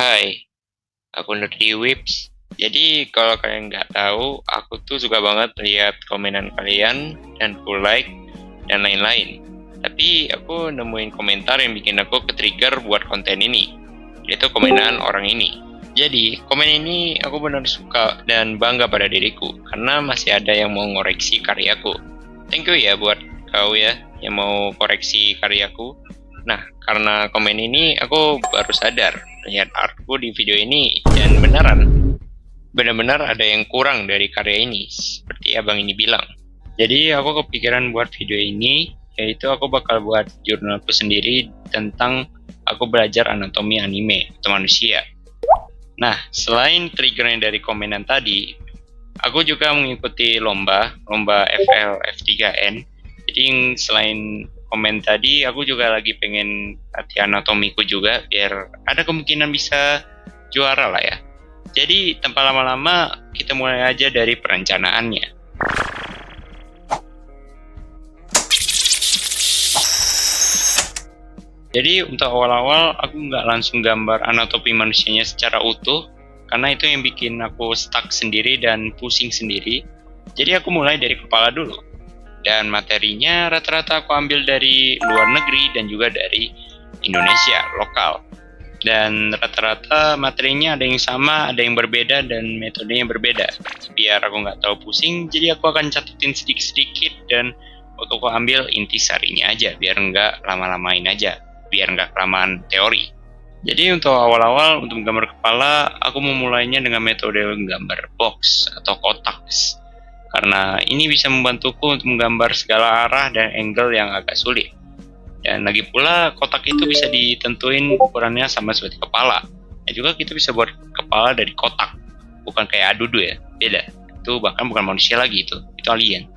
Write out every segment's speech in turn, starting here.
Hai, aku Nerdy Wips. Jadi kalau kalian nggak tahu, aku tuh suka banget lihat komenan kalian dan ku like dan lain-lain. Tapi aku nemuin komentar yang bikin aku ke-trigger buat konten ini, yaitu komenan orang ini. Jadi komen ini aku benar suka dan bangga pada diriku karena masih ada yang mau ngoreksi karyaku. Thank you ya buat kau ya yang mau koreksi karyaku. Nah, karena komen ini aku baru sadar lihat artku di video ini dan benar-benar ada yang kurang dari karya ini, seperti abang ini bilang. Jadi aku kepikiran buat video ini, yaitu aku bakal buat jurnalku sendiri tentang aku belajar anatomi anime atau manusia. Nah, selain triggernya dari komenan tadi, aku juga mengikuti lomba FL F3N. Jadi selain komen tadi, aku juga lagi pengen latihan anatomiku juga, biar ada kemungkinan bisa juara lah ya. Jadi tanpa lama-lama, kita mulai aja dari perencanaannya. Jadi untuk awal-awal aku nggak langsung gambar anatomi manusianya secara utuh, karena itu yang bikin aku stuck sendiri dan pusing sendiri. Jadi aku mulai dari kepala dulu. Dan materinya rata-rata aku ambil dari luar negeri dan juga dari Indonesia, lokal. Dan rata-rata materinya ada yang sama, ada yang berbeda, dan metodenya berbeda. Biar aku nggak tahu pusing, jadi aku akan catetin sedikit-sedikit dan aku ambil intisarinya aja, biar nggak lama-lamain aja, biar nggak kelamaan teori. Jadi untuk awal-awal, untuk menggambar kepala, aku memulainya dengan metode menggambar box atau kotak. Karena ini bisa membantuku untuk menggambar segala arah dan angle yang agak sulit. Dan lagi pula kotak itu bisa ditentuin ukurannya sama seperti kepala. Dan juga kita bisa buat kepala dari kotak, bukan kayak adudu ya, beda. Itu bahkan bukan manusia lagi itu alien.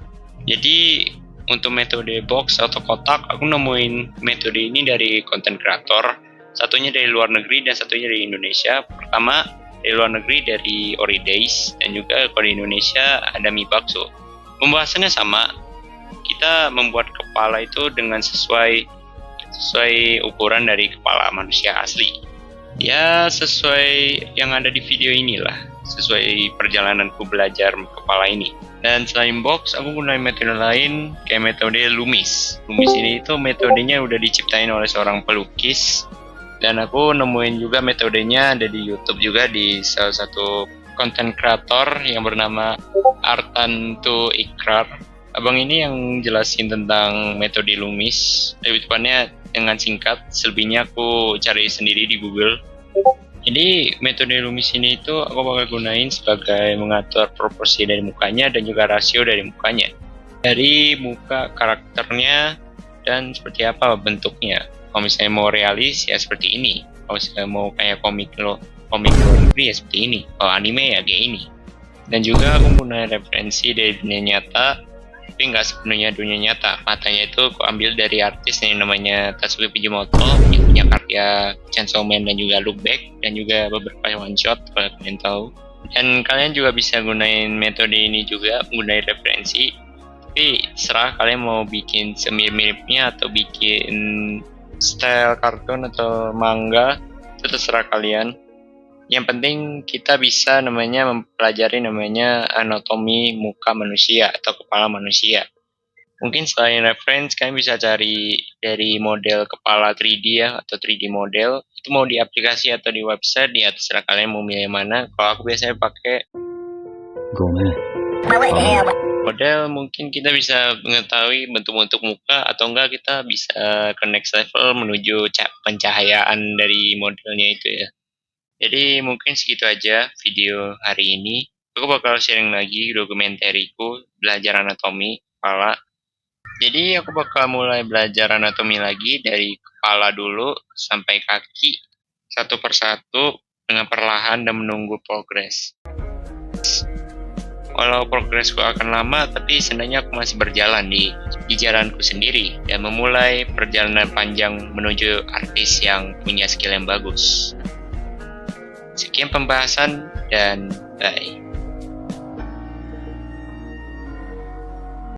Jadi untuk metode box atau kotak, aku nemuin metode ini dari konten kreator. Satunya dari luar negeri dan satunya dari Indonesia. Pertama dari luar negeri dari Oridays, dan juga kalau di Indonesia ada mie bakso. Pembahasannya sama, kita membuat kepala itu dengan sesuai ukuran dari kepala manusia asli. Ya sesuai yang ada di video inilah, sesuai perjalananku belajar kepala ini. Dan selain box, aku gunain metode lain kayak metode Loomis. Loomis ini itu metodenya udah diciptain oleh seorang pelukis. Dan aku nemuin juga metodenya ada di YouTube juga di salah satu konten kreator yang bernama Artantu Ikrar. Abang ini yang jelasin tentang metode Loomis. Lebih tepatnya dengan singkat, selebihnya aku cari sendiri di Google. Jadi metode Loomis ini itu aku bakal gunain sebagai mengatur proporsi dari mukanya dan juga rasio dari mukanya. Dari muka karakternya dan seperti apa bentuknya. Kalau misalnya mau realis ya seperti ini. Kalau misalnya mau kayak komik luar negeri ya seperti ini. Kalau anime ya kayak ini. Dan juga aku gunain referensi dari dunia nyata, tapi nggak sepenuhnya dunia nyata. Matanya itu aku ambil dari artis yang namanya Tatsuki Fujimoto yang punya karya Chainsaw Man dan juga Look Back dan juga beberapa one shot kalau kalian tahu. Dan kalian juga bisa gunain metode ini juga, menggunakan referensi. Tapi serah kalian mau bikin semirip-miripnya atau bikin style kartun atau manga, itu terserah kalian. Yang penting kita bisa mempelajari anatomi muka manusia atau kepala manusia. Mungkin selain reference, kalian bisa cari dari model kepala 3D ya, atau 3D model. Itu mau di aplikasi atau di website, ya terserah kalian mau milih mana. Kalau aku biasanya pakai model, mungkin kita bisa mengetahui bentuk-bentuk muka, atau enggak kita bisa ke next level menuju pencahayaan dari modelnya itu ya. Jadi mungkin segitu aja video hari ini. Aku bakal sharing lagi dokumentariku belajar anatomi kepala. Jadi aku bakal mulai belajar anatomi lagi dari kepala dulu sampai kaki, satu persatu dengan perlahan dan menunggu progres. Walau progresku akan lama, tapi sebenarnya aku masih berjalan di jalanku sendiri dan memulai perjalanan panjang menuju artis yang punya skill yang bagus. Sekian pembahasan dan bye.